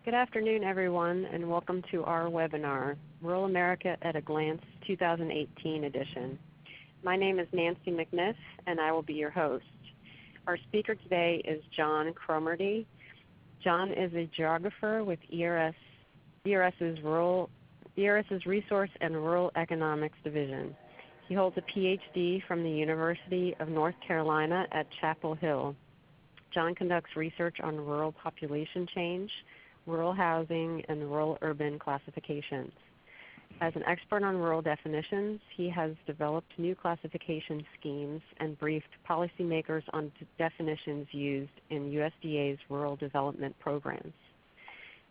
Good afternoon, everyone, and welcome to our webinar, Rural America at a Glance 2018 edition. My name is Nancy McNiff, and I will be your host. Our speaker today is John Cromarty. John is a geographer with ERS's Resource and Rural Economics Division. He holds a PhD from the University of North Carolina at Chapel Hill. John conducts research on rural population change, rural housing, and rural-urban classifications. As an expert on rural definitions, he has developed new classification schemes and briefed policymakers on definitions used in USDA's rural development programs.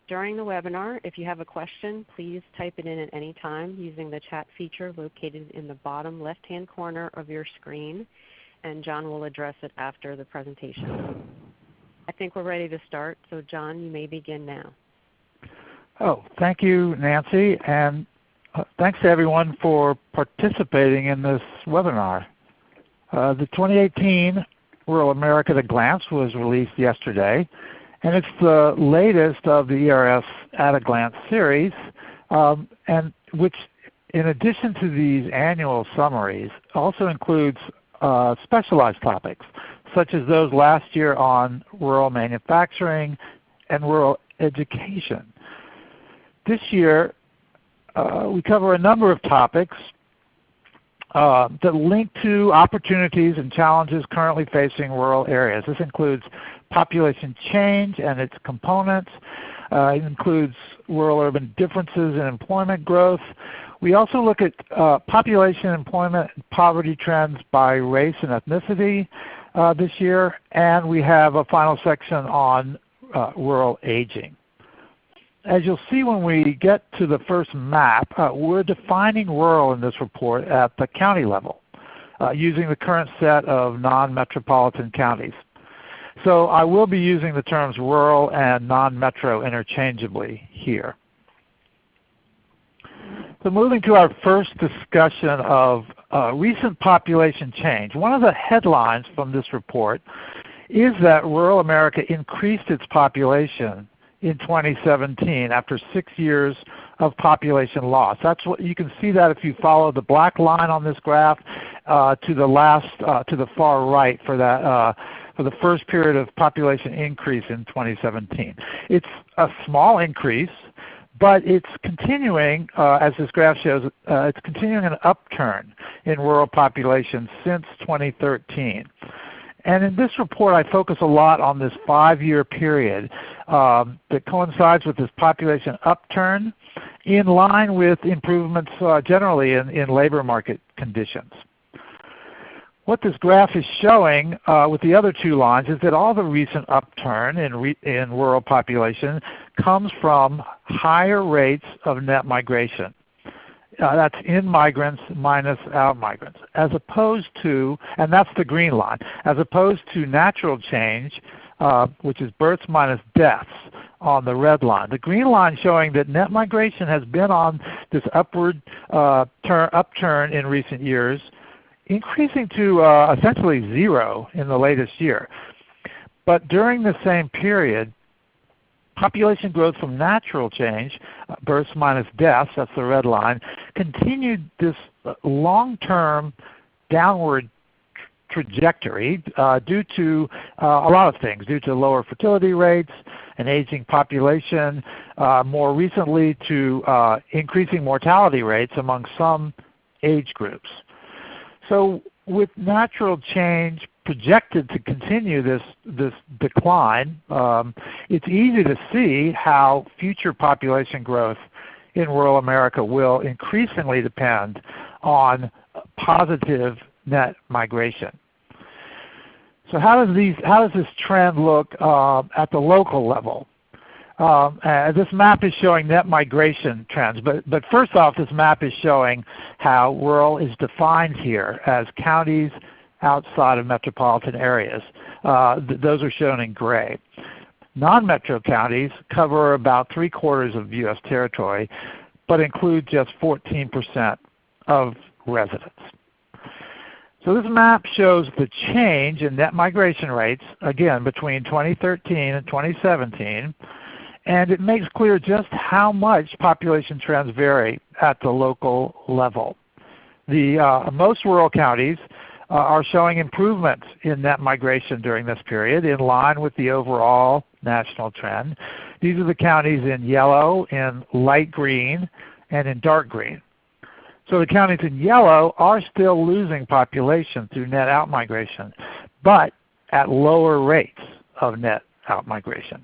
During the webinar, if you have a question, please type it in at any time using the chat feature located in the bottom left-hand corner of your screen, and John will address it after the presentation. I think we're ready to start, so John, you may begin now. Thank you, Nancy, and thanks to everyone for participating in this webinar. The 2018 Rural America at a Glance was released yesterday, and it's the latest of the ERS at a Glance series, and which, in addition to these annual summaries, also includes specialized topics, such as those last year on rural manufacturing and rural education. This year, we cover a number of topics that link to opportunities and challenges currently facing rural areas. This includes population change and its components. It includes rural-urban differences in employment growth. We also look at population, employment, and poverty trends by race and ethnicity this year, and we have a final section on rural aging. As you'll see when we get to the first map, we're defining rural in this report at the county level using the current set of non-metropolitan counties. So I will be using the terms rural and non-metro interchangeably here. So moving to our first discussion of recent population change. One of the headlines from this report is that rural America increased its population in 2017 after 6 years of population loss. That's what you can see that if you follow the black line on this graph to the far right for that for the first period of population increase in 2017. It's a small increase, but it's continuing, as this graph shows, it's continuing an upturn in rural population since 2013. And in this report, I focus a lot on this 5-year period that coincides with this population upturn in line with improvements generally in labor market conditions. What this graph is showing with the other two lines is that all the recent upturn in rural population comes from higher rates of net migration. That's in migrants minus out migrants, as opposed to, and that's the green line, as opposed to natural change, which is births minus deaths on the red line. The green line showing that net migration has been on this upward upturn in recent years, increasing to essentially zero in the latest year. But during the same period, population growth from natural change, births minus deaths, that's the red line, continued this long-term downward trajectory due to a lot of things, due to lower fertility rates, an aging population, more recently to increasing mortality rates among some age groups. So with natural change projected to continue this decline, it's easy to see how future population growth in rural America will increasingly depend on positive net migration. So how does this trend look at the local level? This map is showing net migration trends, but first off, this map is showing how rural is defined here as counties outside of metropolitan areas. Those are shown in gray. Non-metro counties cover about 3/4 of U.S. territory, but include just 14% of residents. So this map shows the change in net migration rates, again, between 2013 and 2017. And it makes clear just how much population trends vary at the local level. Most rural counties are showing improvements in net migration during this period in line with the overall national trend. These are the counties in yellow, in light green, and in dark green. So the counties in yellow are still losing population through net outmigration, but at lower rates of net outmigration.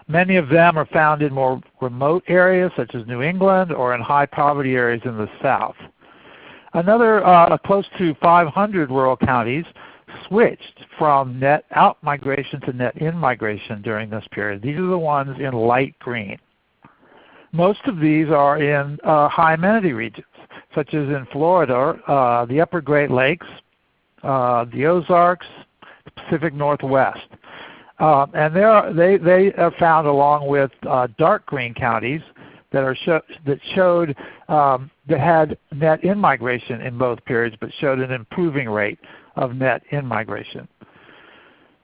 Many of them are found in more remote areas such as New England or in high poverty areas in the South. Another close to 500 rural counties switched from net outmigration to net in-migration during this period. These are the ones in light green. Most of these are in high amenity regions, such as in Florida, the Upper Great Lakes, the Ozarks, the Pacific Northwest. And they are found along with dark green counties that had net in-migration in both periods, but showed an improving rate of net in-migration.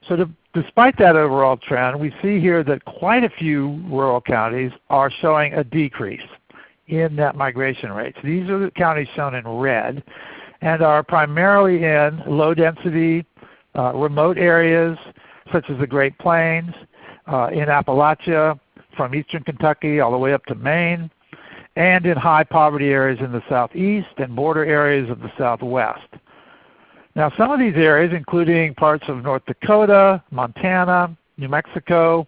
So despite that overall trend, we see here that quite a few rural counties are showing a decrease in net migration rates. These are the counties shown in red and are primarily in low-density, remote areas such as the Great Plains, in Appalachia, from eastern Kentucky all the way up to Maine, and in high poverty areas in the southeast and border areas of the southwest. Now some of these areas, including parts of North Dakota, Montana, New Mexico,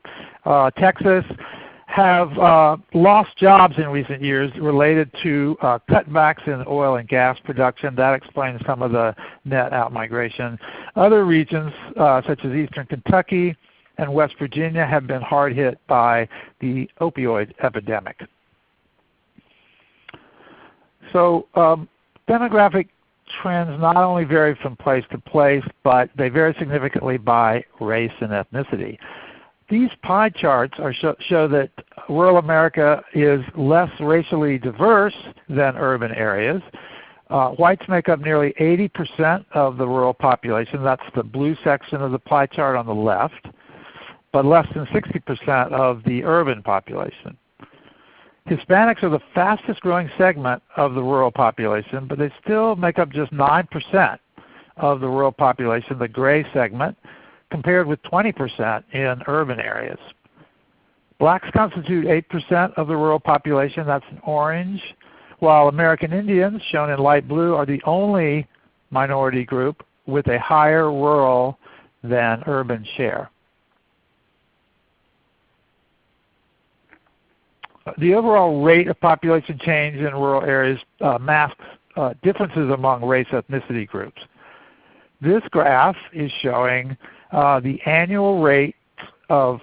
Texas, have lost jobs in recent years related to cutbacks in oil and gas production. That explains some of the net outmigration. Other regions such as eastern Kentucky and West Virginia have been hard hit by the opioid epidemic. So demographic trends not only vary from place to place, but they vary significantly by race and ethnicity. These pie charts show that rural America is less racially diverse than urban areas. Whites make up nearly 80% of the rural population. That's the blue section of the pie chart on the left, but less than 60% of the urban population. Hispanics are the fastest growing segment of the rural population, but they still make up just 9% of the rural population, the gray segment, compared with 20% in urban areas. Blacks constitute 8% of the rural population, that's in orange, while American Indians, shown in light blue, are the only minority group with a higher rural than urban share. The overall rate of population change in rural areas masks differences among race ethnicity groups. This graph is showing the annual rate of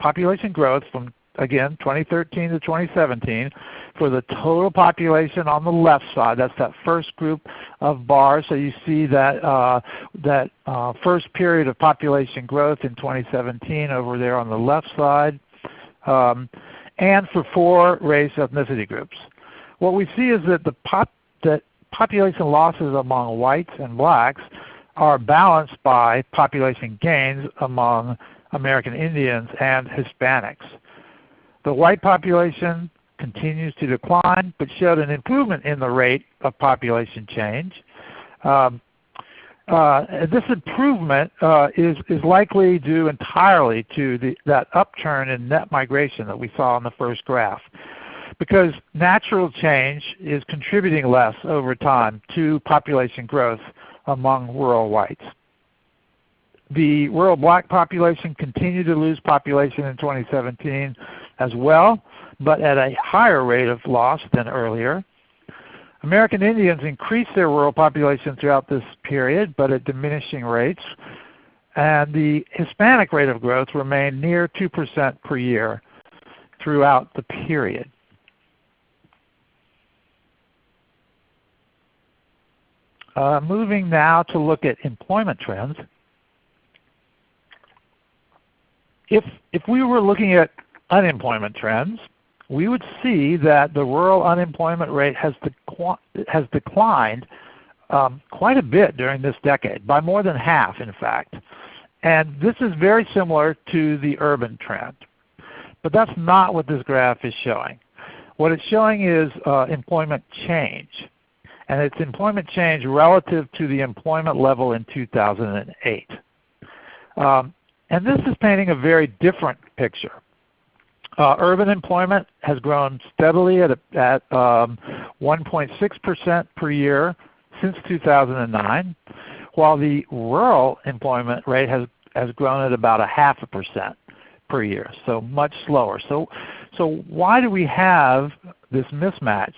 population growth from, again, 2013 to 2017 for the total population on the left side. That's that first group of bars. So you see that, first period of population growth in 2017 over there on the left side. And for 4 race ethnicity groups. What we see is that that population losses among whites and blacks are balanced by population gains among American Indians and Hispanics. The white population continues to decline, but showed an improvement in the rate of population change. This improvement is likely due entirely to that upturn in net migration that we saw in the first graph, because natural change is contributing less over time to population growth among rural whites. The rural black population continued to lose population in 2017 as well, but at a higher rate of loss than earlier. American Indians increased their rural population throughout this period, but at diminishing rates. And the Hispanic rate of growth remained near 2% per year throughout the period. Moving now to look at employment trends. If we were looking at unemployment trends, we would see that the rural unemployment rate has declined quite a bit during this decade, by more than half in fact. And this is very similar to the urban trend. But that's not what this graph is showing. What it's showing is employment change. And it's employment change relative to the employment level in 2008. And this is painting a very different picture. Urban employment has grown steadily at 1.6% per year since 2009, while the rural employment rate has grown at about 0.5% per year, so much slower. So why do we have this mismatch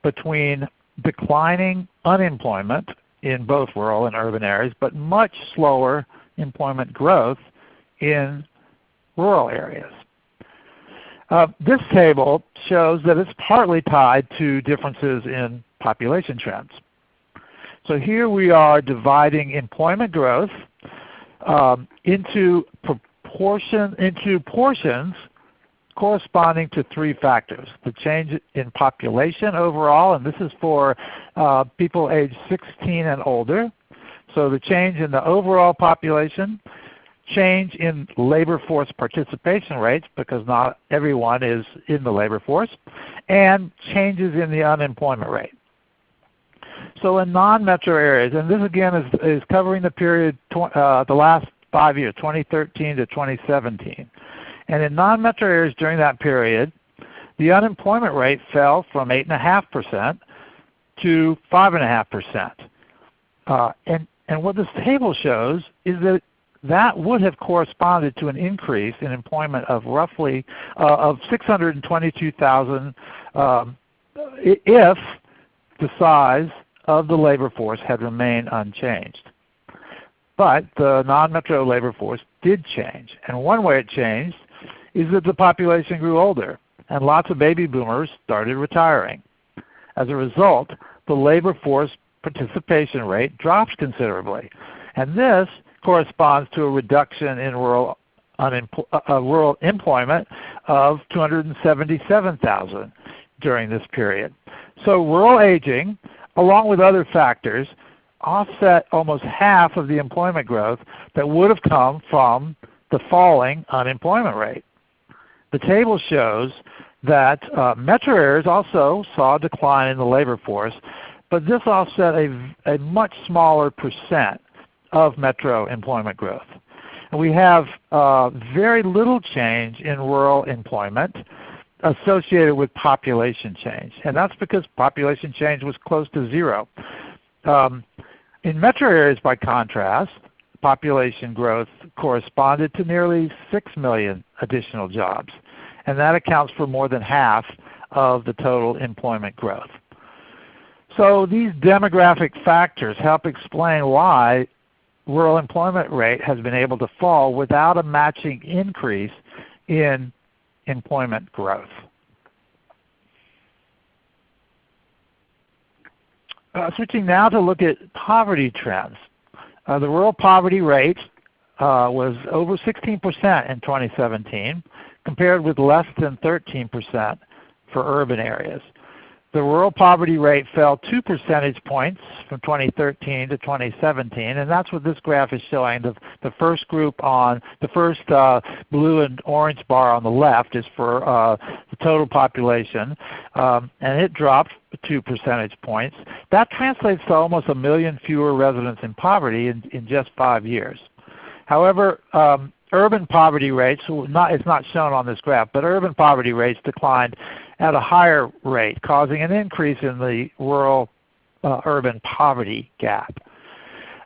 between declining unemployment in both rural and urban areas, but much slower employment growth in rural areas? This table shows that it's partly tied to differences in population trends. So here we are dividing employment growth into portions corresponding to three factors: the change in population overall, and this is for people aged 16 and older. So the change in the overall population, change in labor force participation rates, because not everyone is in the labor force, and changes in the unemployment rate. So in non-metro areas, and this again is covering the period, the last 5 years, 2013 to 2017. And in non-metro areas during that period, the unemployment rate fell from 8.5% to 5.5%. And what this table shows is that would have corresponded to an increase in employment of roughly of 622,000 if the size of the labor force had remained unchanged. But the non-metro labor force did change, and one way it changed is that the population grew older and lots of baby boomers started retiring. As a result, the labor force participation rate dropped considerably, and this corresponds to a reduction in rural employment of 277,000 during this period. So rural aging, along with other factors, offset almost half of the employment growth that would have come from the falling unemployment rate. The table shows that metro areas also saw a decline in the labor force, but this offset a much smaller percent of metro employment growth. And we have very little change in rural employment associated with population change, and that's because population change was close to zero. In metro areas, by contrast, population growth corresponded to nearly 6 million additional jobs, and that accounts for more than half of the total employment growth. So these demographic factors help explain why rural employment rate has been able to fall without a matching increase in employment growth. Switching now to look at poverty trends. The rural poverty rate was over 16% in 2017, compared with less than 13% for urban areas. The rural poverty rate fell 2 percentage points from 2013 to 2017, and that's what this graph is showing. The first group on the first blue and orange bar on the left is for the total population, and it dropped 2 percentage points. That translates to almost 1 million fewer residents in poverty in just 5 years. However, urban poverty rates, it's not shown on this graph, but urban poverty rates declined at a higher rate, causing an increase in the rural-urban poverty gap.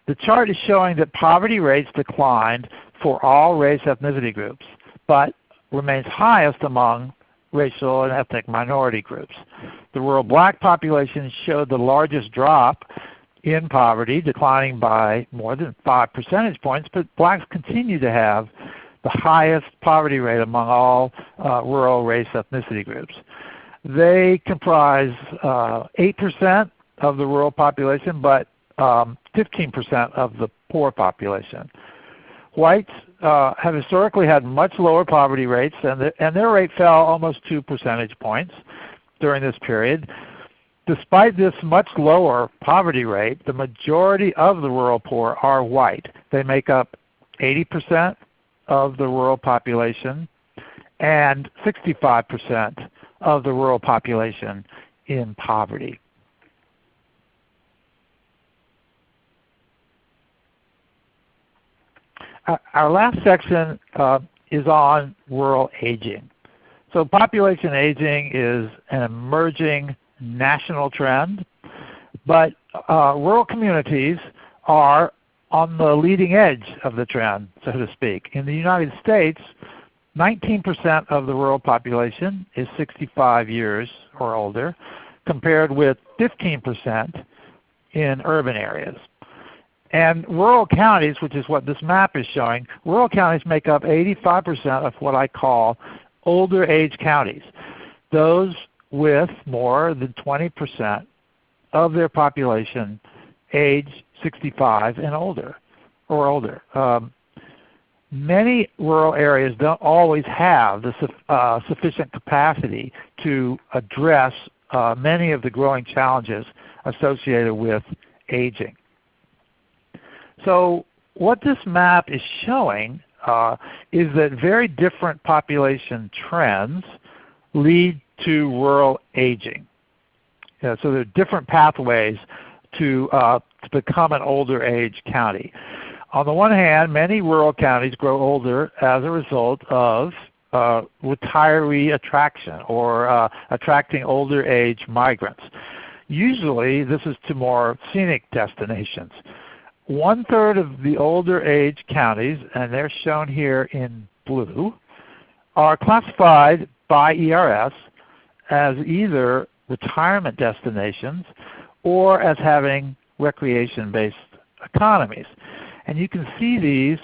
The chart is showing that poverty rates declined for all race ethnicity groups, but remains highest among racial and ethnic minority groups. The rural black population showed the largest drop in poverty, declining by more than 5 percentage points, but blacks continue to have the highest poverty rate among all rural race ethnicity groups. They comprise 8% of the rural population, but 15% of the poor population. Whites have historically had much lower poverty rates, and their rate fell almost 2 percentage points during this period. Despite this much lower poverty rate, the majority of the rural poor are white. They make up 80% of the rural population, and 65% of the rural population in poverty. Our last section is on rural aging. So population aging is an emerging national trend, but rural communities are on the leading edge of the trend, so to speak. In the United States, 19% of the rural population is 65 years or older, compared with 15% in urban areas. And rural counties, which is what this map is showing, rural counties make up 85% of what I call older age counties, those with more than 20% of their population age 65 and older or older. Many rural areas don't always have the sufficient capacity to address many of the growing challenges associated with aging. So what this map is showing is that very different population trends lead to rural aging. So there are different pathways to become an older age county. On the one hand, many rural counties grow older as a result of retiree attraction or attracting older age migrants. Usually this is to more scenic destinations. 1/3 of the older age counties, and they're shown here in blue, are classified by ERS as either retirement destinations or as having recreation-based economies. And you can see these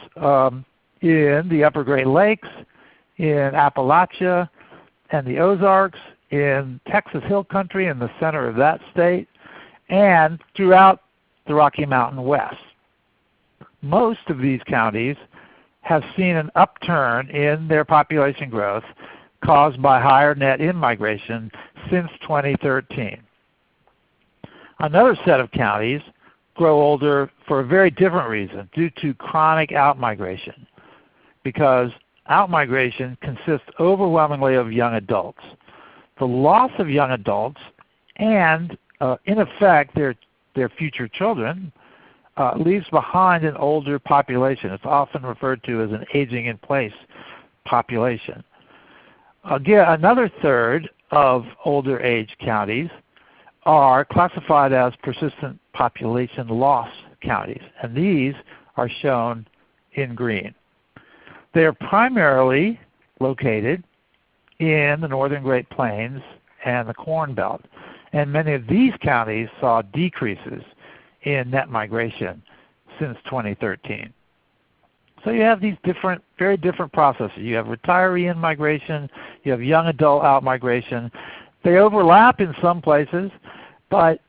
in the Upper Great Lakes, in Appalachia and the Ozarks, in Texas Hill Country in the center of that state, and throughout the Rocky Mountain West. Most of these counties have seen an upturn in their population growth caused by higher net in-migration since 2013. Another set of counties grow older for a very different reason, due to chronic out-migration, because out-migration consists overwhelmingly of young adults. The loss of young adults and, in effect, their future children leaves behind an older population. It's often referred to as an aging-in-place population. Again, another third of older age counties are classified as persistent population loss counties, and these are shown in green. They are primarily located in the northern Great Plains and the Corn Belt, and many of these counties saw decreases in net migration since 2013. So you have these very different processes. You have retiree in-migration, you have young adult out-migration. They overlap in some places, but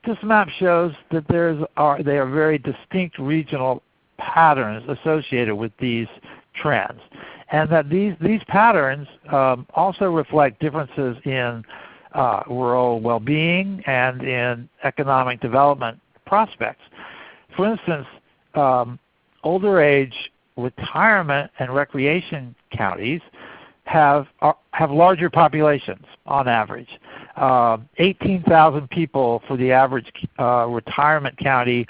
this map shows that they are very distinct regional patterns associated with these trends, and that these patterns also reflect differences in rural well-being and in economic development prospects. For instance, older age retirement and recreation counties have larger populations on average. 18,000 people for the average retirement county,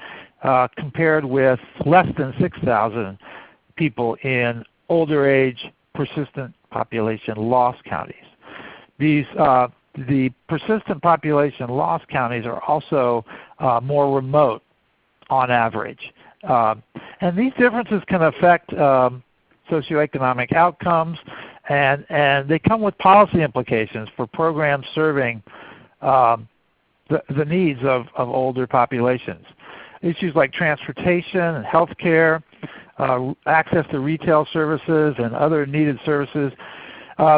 compared with less than 6,000 people in older age persistent population loss counties. The persistent population loss counties are also more remote on average. And these differences can affect socioeconomic outcomes, and they come with policy implications for programs serving the needs of older populations. Issues like transportation and health care, access to retail services and other needed services,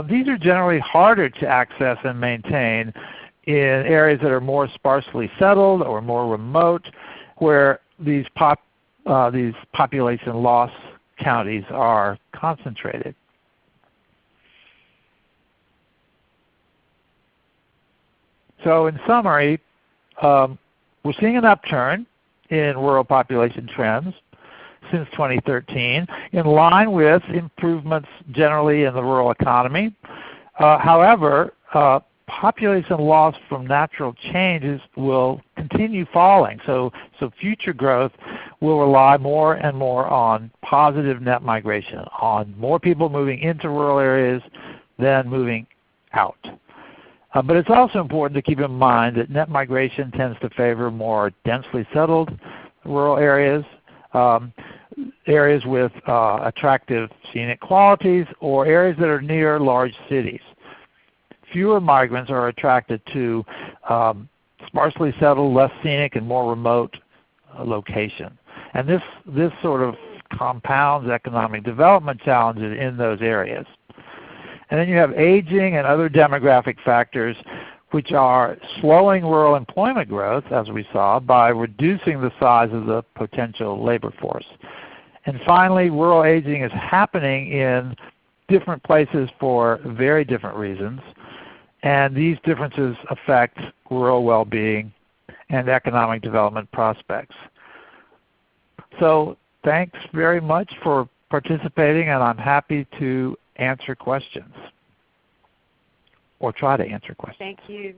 these are generally harder to access and maintain in areas that are more sparsely settled or more remote, where these population loss counties are concentrated. So in summary, we're seeing an upturn in rural population trends. since 2013, in line with improvements generally in the rural economy. However, population loss from natural changes will continue falling. So future growth will rely more and more on positive net migration, on more people moving into rural areas than moving out. But it's also important to keep in mind that net migration tends to favor more densely settled rural areas, areas with attractive scenic qualities, or areas that are near large cities. Fewer migrants are attracted to sparsely settled, less scenic, and more remote location. And this sort of compounds economic development challenges in those areas. And then you have aging and other demographic factors which are slowing rural employment growth, as we saw, by reducing the size of the potential labor force. And finally, rural aging is happening in different places for very different reasons. And these differences affect rural well-being and economic development prospects. So thanks very much for participating, and I'm happy to answer questions or try to answer questions. Thank you.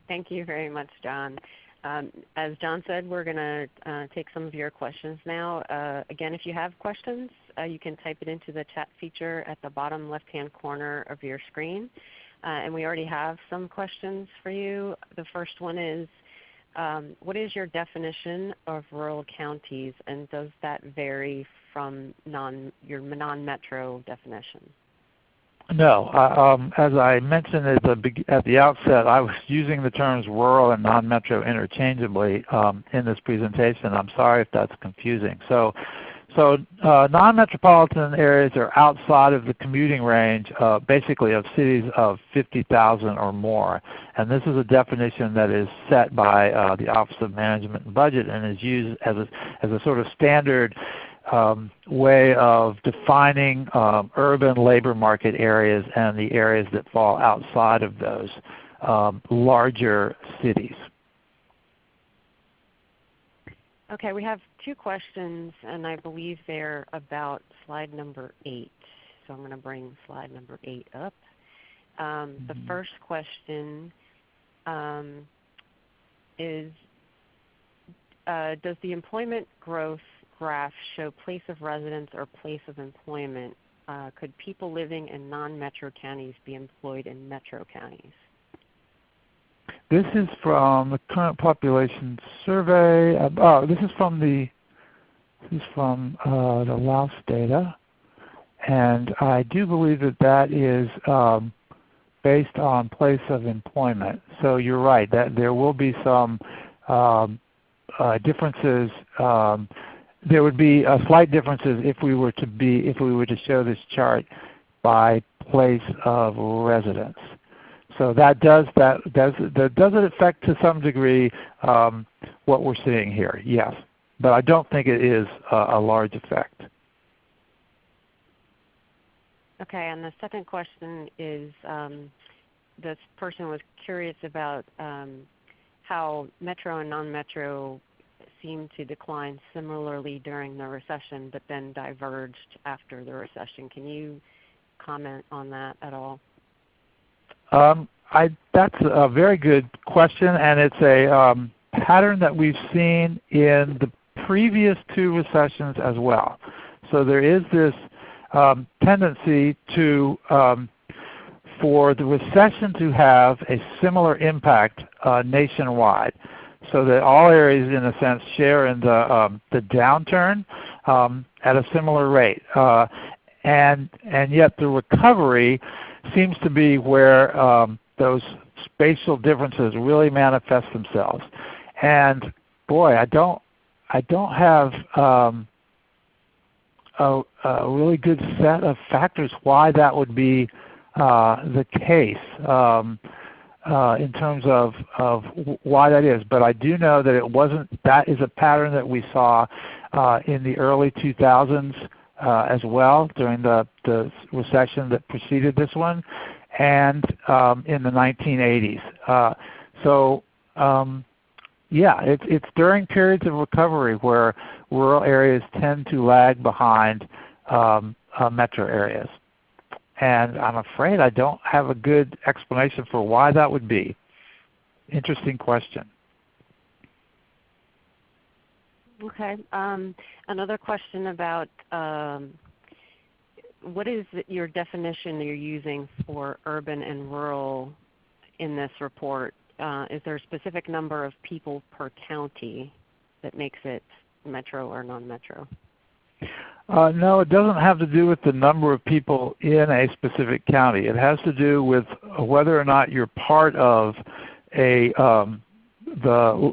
Thank you very much, John. As John said, we're going to take some of your questions now. Again, if you have questions, you can type it into the chat feature at the bottom left-hand corner of your screen. And we already have some questions for you. The first one is, what is your definition of rural counties, and does that vary from your non-metro definition? No. As I mentioned at the outset, I was using the terms rural and non-metro interchangeably in this presentation. I'm sorry if that's confusing. So non-metropolitan areas are outside of the commuting range basically of cities of 50,000 or more. And this is a definition that is set by the Office of Management and Budget and is used as a sort of standard way of defining urban labor market areas and the areas that fall outside of those larger cities. Okay, we have two questions, and I believe they're about slide number 8. So I'm going to bring slide number 8 up. The first question is, does the employment growth graph show place of residence or place of employment? Could people living in non-metro counties be employed in metro counties? This is from the current population survey. This is from the Laos data, and I do believe that is based on place of employment. So you're right that there will be some differences. There would be slight differences if we were to show this chart by place of residence. So does it affect to some degree what we're seeing here? Yes, but I don't think it is a large effect. Okay, and the second question is, this person was curious about how metro and non-metro seemed to decline similarly during the recession, but then diverged after the recession. Can you comment on that at all? That's a very good question, and it's a pattern that we've seen in the previous two recessions as well. So there is this tendency for the recession to have a similar impact nationwide, so that all areas in a sense share in the downturn at a similar rate. And yet the recovery seems to be where those spatial differences really manifest themselves. And boy, I don't have a really good set of factors why that would be the case in terms of why that is. But I do know that that is a pattern that we saw in the early 2000s as well, during the recession that preceded this one, and in the 1980s. Yeah, it's during periods of recovery where rural areas tend to lag behind metro areas. And I'm afraid I don't have a good explanation for why that would be. Interesting question. Okay. Another question about what is your definition that you're using for urban and rural in this report? Is there a specific number of people per county that makes it metro or non-metro? No, it doesn't have to do with the number of people in a specific county. It has to do with whether or not you're part of the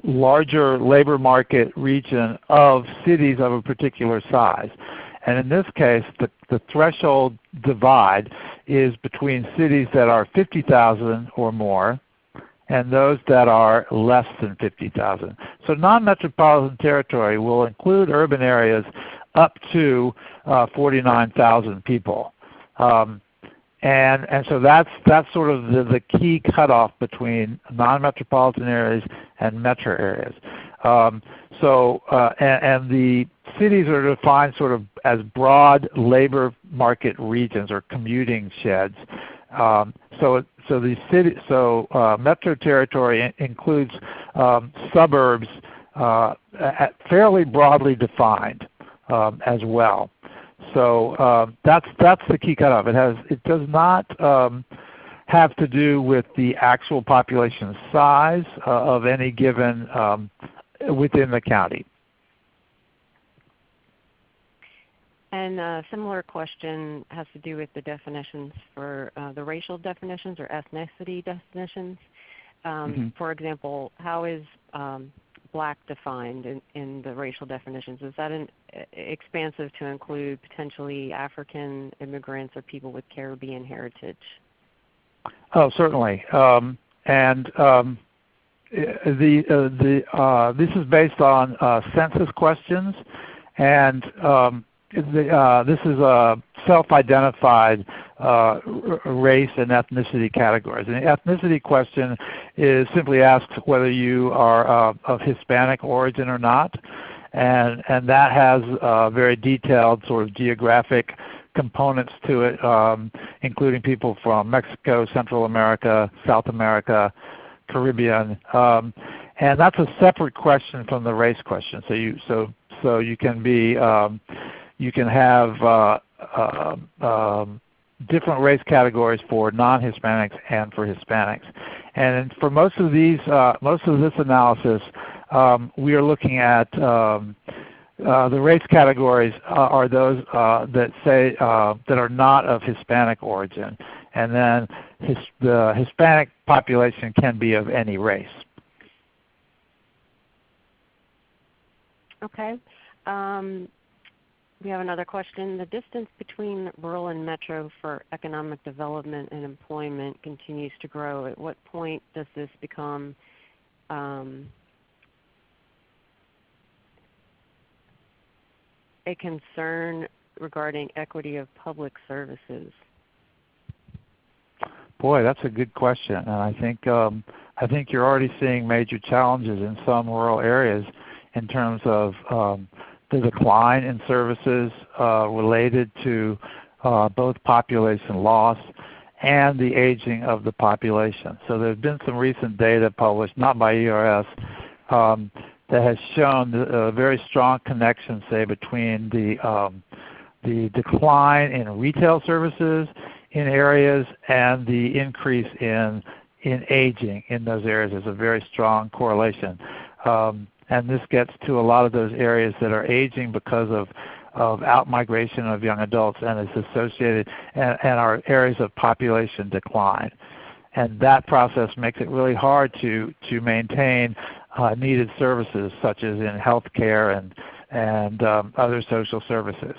larger labor market region of cities of a particular size. And in this case, the threshold divide is between cities that are 50,000 or more and those that are less than 50,000. So non-metropolitan territory will include urban areas up to 49,000 people. And so that's sort of the key cutoff between non-metropolitan areas and metro areas. And the cities are defined sort of as broad labor market regions or commuting sheds. Metro territory includes suburbs fairly broadly defined as well. So that's the key cutoff. It does not have to do with the actual population size of any given within the county. And a similar question has to do with the definitions for the racial definitions or ethnicity definitions. For example, how is Black defined in the racial definitions? Is that expansive to include potentially African immigrants or people with Caribbean heritage? Oh, certainly. This is based on census questions, and this is a self-identified race and ethnicity categories. And the ethnicity question is simply asks whether you are of Hispanic origin or not, and that has very detailed sort of geographic components to it, including people from Mexico, Central America, South America, Caribbean, and that's a separate question from the race question. So you can be you can have different race categories for non-Hispanics and for Hispanics. And for most of this analysis, we are looking at the race categories are those that say that are not of Hispanic origin, and then the Hispanic population can be of any race. Okay. We have another question. The distance between rural and metro for economic development and employment continues to grow. At what point does this become a concern regarding equity of public services? Boy, that's a good question, and I think you're already seeing major challenges in some rural areas in terms of the decline in services related to both population loss and the aging of the population. So there's been some recent data published, not by ERS, that has shown a very strong connection, say, between the decline in retail services in areas and the increase in aging in those areas. There's a very strong correlation. And this gets to a lot of those areas that are aging because of out-migration of young adults, and is associated and are areas of population decline. And that process makes it really hard to maintain needed services such as in health care and other social services.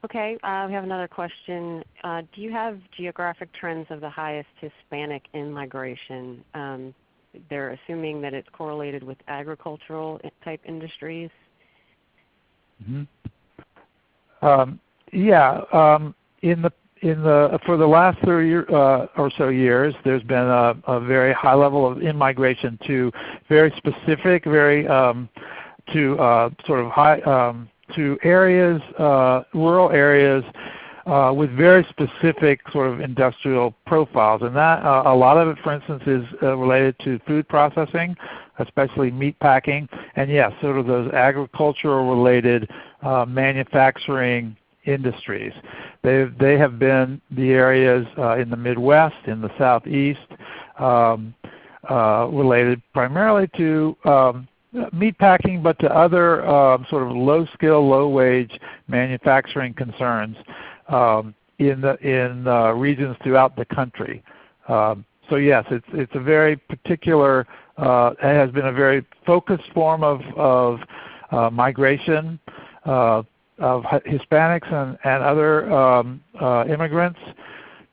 Okay, we have another question. Do you have geographic trends of the highest Hispanic in-migration? They're assuming that it's correlated with agricultural type industries. Mm-hmm. In for the last 30 or so years, there's been a very high level of in-migration to very specific, to areas, rural areas with very specific sort of industrial profiles. And that a lot of it, for instance, is related to food processing, especially meat packing, and yes, sort of those agricultural related manufacturing industries. They have been the areas in the Midwest, in the Southeast, related primarily to meat packing, but to other sort of low-skill, low-wage manufacturing concerns in regions throughout the country. So yes, it's a very particular, it has been a very focused form of migration of Hispanics and other immigrants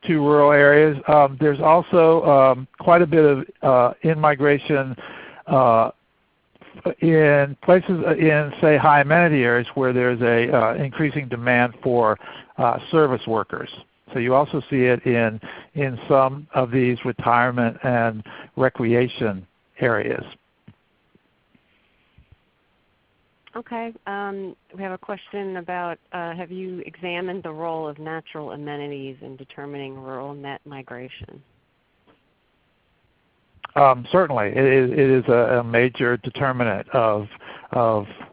to rural areas. There's also quite a bit of in-migration in places in, say, high amenity areas where there's a increasing demand for service workers. So you also see it in some of these retirement and recreation areas. Okay. We have a question about have you examined the role of natural amenities in determining rural net migration? Certainly. It is a major determinant of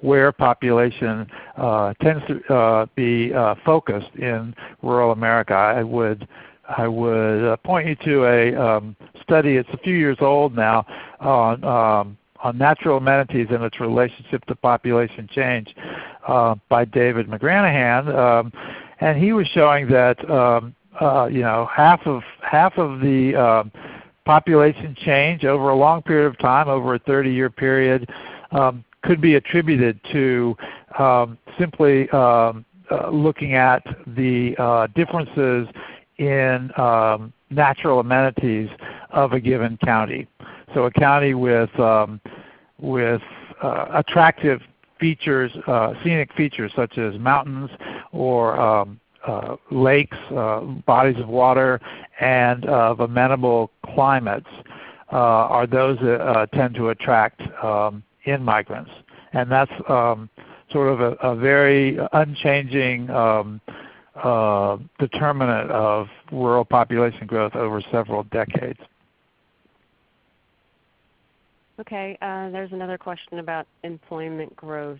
where population tends to be focused in rural America. I would point you to a study, it's a few years old now, on natural amenities and its relationship to population change by David McGranahan, and he was showing that half of the population change over a long period of time, over a 30-year period, could be attributed to simply looking at the differences in natural amenities of a given county. So a county with attractive features, scenic features such as mountains or lakes, bodies of water, and of amenable climates are those that tend to attract in-migrants. And that's sort of a very unchanging determinant of rural population growth over several decades. Okay, there's another question about employment growth.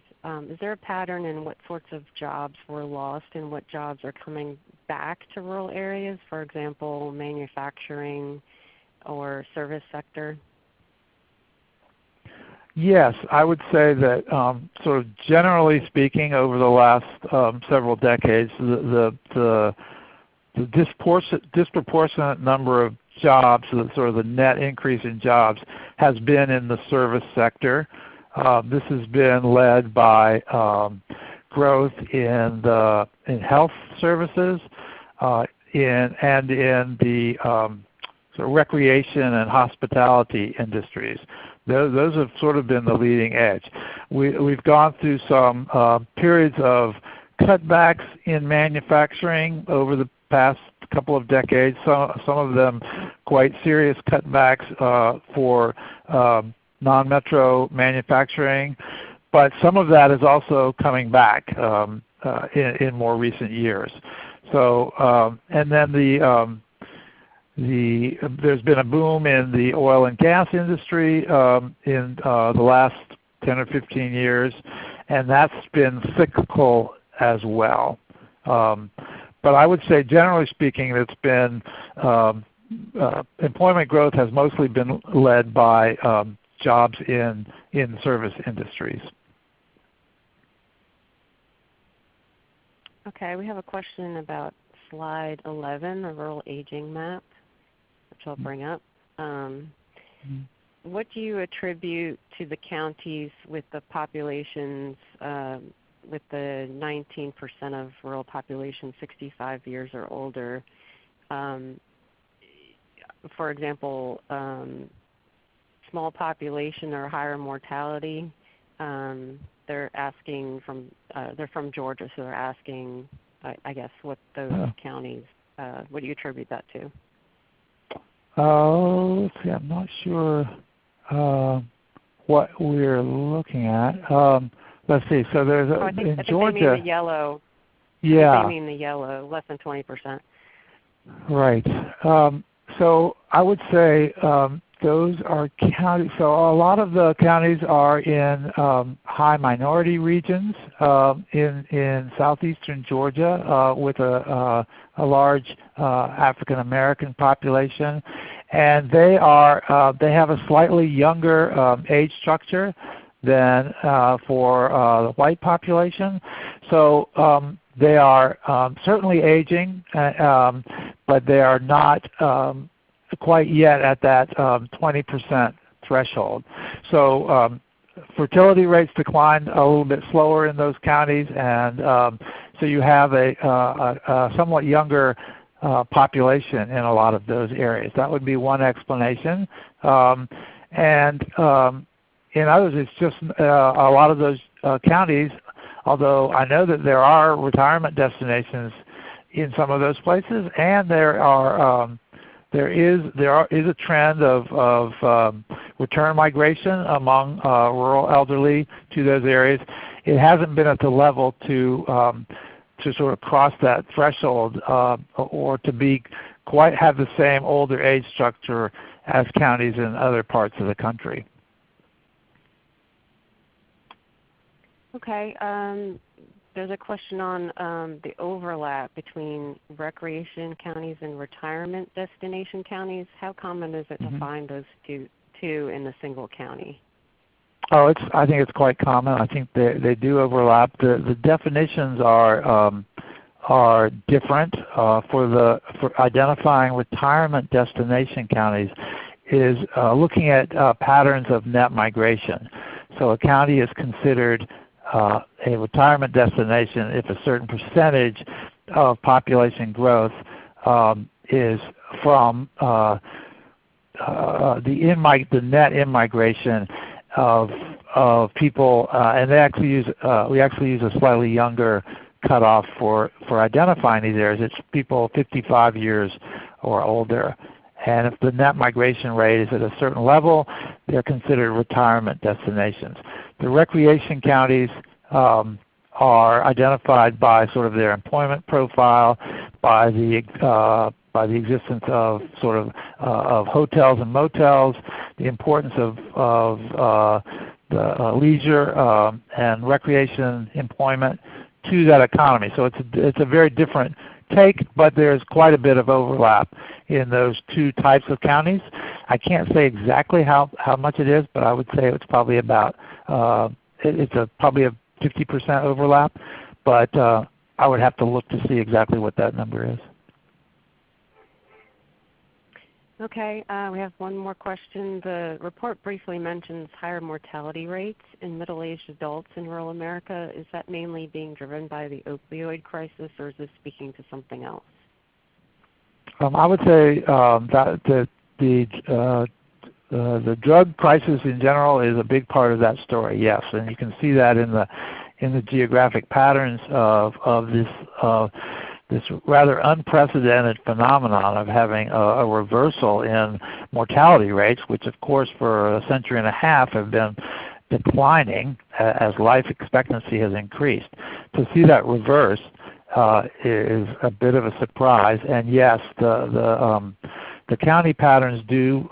Is there a pattern in what sorts of jobs were lost and what jobs are coming back to rural areas? For example, manufacturing or service sector? Yes, I would say that sort of generally speaking over the last several decades, the disproportionate number of jobs, sort of the net increase in jobs, has been in the service sector. This has been led by growth in health services and in the sort of recreation and hospitality industries. Those have sort of been the leading edge. We've gone through some periods of cutbacks in manufacturing over the past couple of decades, some of them quite serious cutbacks for non-metro manufacturing, but some of that is also coming back in more recent years. So, and then there's been a boom in the oil and gas industry in the last 10 or 15 years, and that's been cyclical as well. But I would say generally speaking it's been employment growth has mostly been led by jobs in service industries. Okay, we have a question about slide 11, the rural aging map, which I'll bring up. What do you attribute to the counties with the populations, with the 19% of rural population 65 years or older? For example, small population or higher mortality. They're asking from they're from Georgia, so they're asking, I guess, what those counties what do you attribute that to? Let's see. I'm not sure what we're looking at. Let's see. So there's I think they Georgia. mean the yellow. Yeah. I think they mean the yellow, less than 20%. Right. So I would say those are counties. So a lot of the counties are in high minority regions in southeastern Georgia with a large African American population, and they have a slightly younger age structure than for the white population. So they are certainly aging, but they are not quite yet at that 20% threshold. So fertility rates declined a little bit slower in those counties, and so you have a somewhat younger population in a lot of those areas. That would be one explanation. And in others, it's just a lot of those counties, although I know that there are retirement destinations in some of those places, and there is a trend of return migration among rural elderly to those areas. It hasn't been at the level to sort of cross that threshold or to have the same older age structure as counties in other parts of the country. Okay. There's a question on the overlap between recreation counties and retirement destination counties. How common is it to find those two in a single county? Oh, I think it's quite common. I think they do overlap. The definitions are different. For identifying retirement destination counties is looking at patterns of net migration. So a county is considered a retirement destination if a certain percentage of population growth is from the net in-migration of people, and we actually use a slightly younger cutoff for identifying these areas. It's people 55 years or older. And if the net migration rate is at a certain level, they're considered retirement destinations. The recreation counties are identified by sort of their employment profile, by the existence of sort of hotels and motels, the importance of the leisure and recreation employment to that economy. So it's a very different take, but there's quite a bit of overlap in those two types of counties. I can't say exactly how much it is, but I would say it's probably about probably a 50% overlap, but I would have to look to see exactly what that number is. Okay, we have one more question. The report briefly mentions higher mortality rates in middle-aged adults in rural America. Is that mainly being driven by the opioid crisis, or is this speaking to something else? I would say that the drug crisis in general is a big part of that story. Yes, and you can see that in the geographic patterns of this rather unprecedented phenomenon of having a reversal in mortality rates, which of course for a century and a half have been declining as life expectancy has increased. To see that reverse is a bit of a surprise. And yes, the county patterns do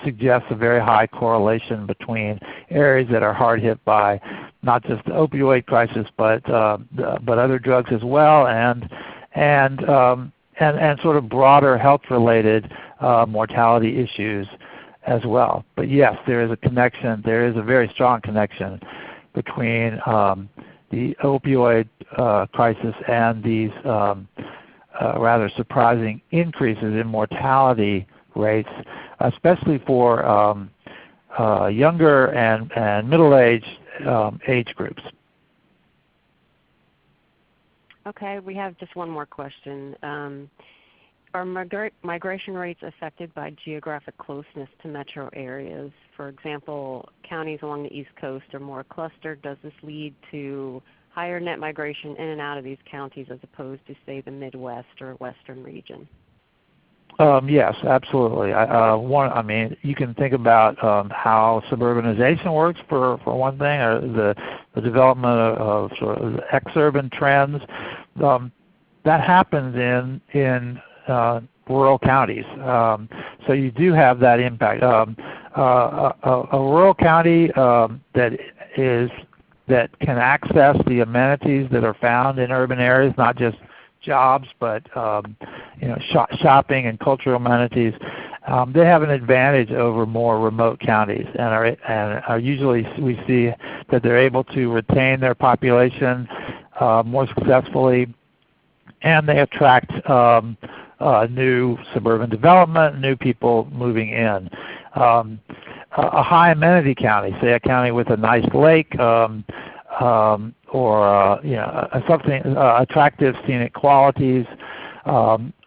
suggest a very high correlation between areas that are hard hit by not just the opioid crisis, but other drugs as well, and sort of broader health-related mortality issues as well. But yes, there is a connection. There is a very strong connection between the opioid crisis and these rather surprising increases in mortality rates, especially for younger and middle-aged age groups. Okay, we have just one more question. Are migration rates affected by geographic closeness to metro areas? For example, counties along the East Coast are more clustered. Does this lead to higher net migration in and out of these counties as opposed to, say, the Midwest or Western region? Yes, absolutely. I mean, you can think about how suburbanization works for one thing, or the development of sort of exurban trends. That happens in rural counties. So you do have that impact. A rural county that can access the amenities that are found in urban areas, not just jobs, but shopping and cultural amenities, they have an advantage over more remote counties, and are usually we see that they're able to retain their population more successfully, and they attract new suburban development, new people moving in. A high amenity county, say a county with a nice lake, or something attractive scenic qualities,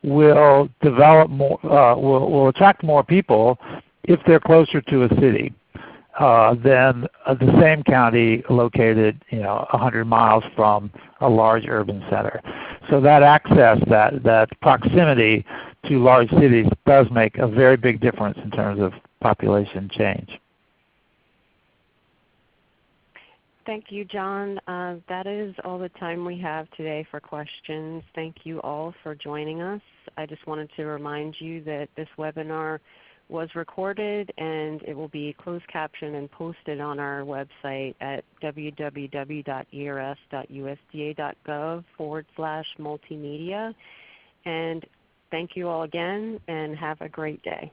will develop more, will attract more people if they're closer to a city than the same county located 100 miles from a large urban center. So that access, that proximity to large cities does make a very big difference in terms of population change. Thank you, John. That is all the time we have today for questions. Thank you all for joining us. I just wanted to remind you that this webinar was recorded and it will be closed captioned and posted on our website at www.ers.usda.gov/multimedia. And thank you all again, and have a great day.